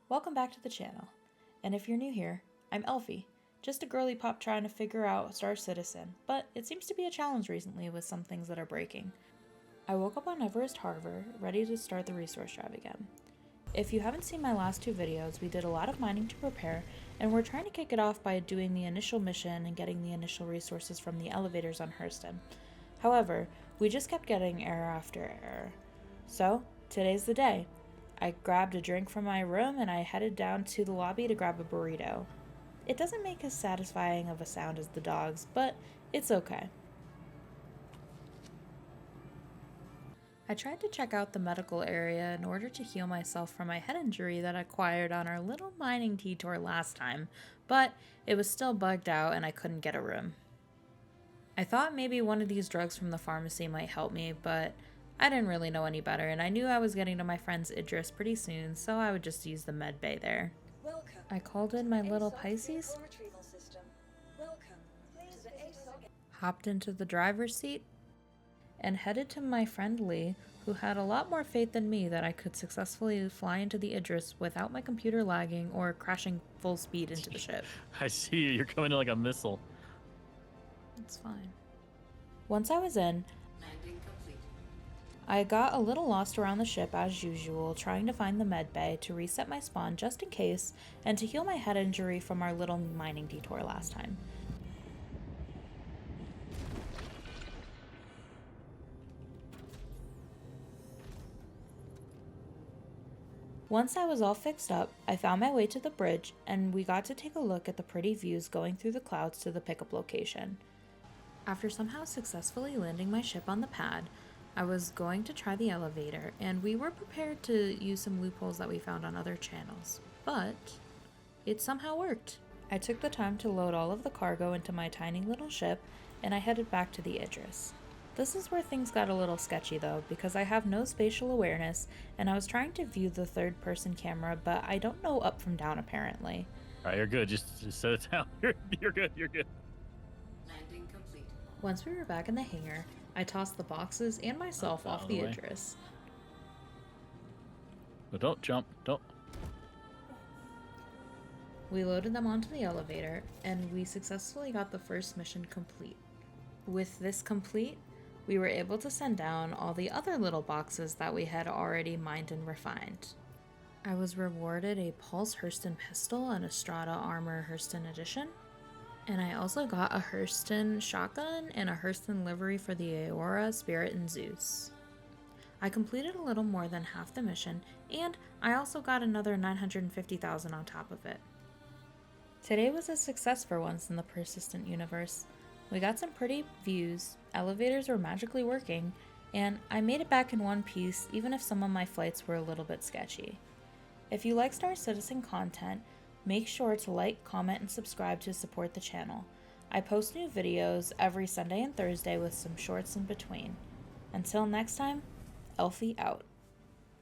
Welcome back to the channel, and if you're new here, I'm Elfie, just a girly pup trying to figure out Star Citzen, but it seems to be a challenge recently with some things that are breaking. I woke up on Everest Harbor, ready to start the resource drive again. If you haven't seen my last two videos, we did a lot of mining to prepare, and we're trying to kick it off by doing the initial mission and getting the initial resources from the elevators on Hurston. However, we just kept getting error after error. So, today's the day. I grabbed a drink from my room and I headed down to the lobby to grab a burrito. It doesn't make as satisfying of a sound as the dogs, but it's okay. I tried to check out the medical area in order to heal myself from my head injury that I acquired on our little mining detour last time, but it was still bugged out and I couldn't get a room. I thought maybe one of these drugs from the pharmacy might help me, but I didn't really know any better, and I knew I was getting to my friend's Idris pretty soon, so I would just use the med bay there. I called in my little Pisces, hopped into the driver's seat, and headed to my friend Lee, who had a lot more faith than me that I could successfully fly into the Idris without my computer lagging or crashing full speed into the ship. I see you. You're coming in like a missile. It's fine. Once I was in, I got a little lost around the ship as usual, trying to find the med bay to reset my spawn just in case, and to heal my head injury from our little mining detour last time. Once I was all fixed up, I found my way to the bridge, and we got to take a look at the pretty views going through the clouds to the pickup location. After somehow successfully landing my ship on the pad, I was going to try the elevator, and we were prepared to use some loopholes that we found on other channels, but it somehow worked. I took the time to load all of the cargo into my tiny little ship, and I headed back to the Idris. This is where things got a little sketchy though, because I have no spatial awareness, and I was trying to view the third-person camera, but I don't know up from down apparently. Alright, you're good. Just set it down. You're good. You're good. Landing complete. Once we were back in the hangar, I tossed the boxes and myself off the Idris. But don't jump. Don't. We loaded them onto the elevator, and we successfully got the first mission complete. With this complete, we were able to send down all the other little boxes that we had already mined and refined. I was rewarded a Pulse Hurston pistol and a Strata Armor Hurston edition, and I also got a Hurston shotgun and a Hurston livery for the Aora, Spirit, and Zeus. I completed a little more than half the mission, and I also got another 950,000 on top of it. Today was a success for once in the persistent universe. We got some pretty views, elevators were magically working, and I made it back in one piece even if some of my flights were a little bit sketchy. If you like Star Citzen content, make sure to like, comment, and subscribe to support the channel. I post new videos every Sunday and Thursday with some shorts in between. Until next time, Elfie out.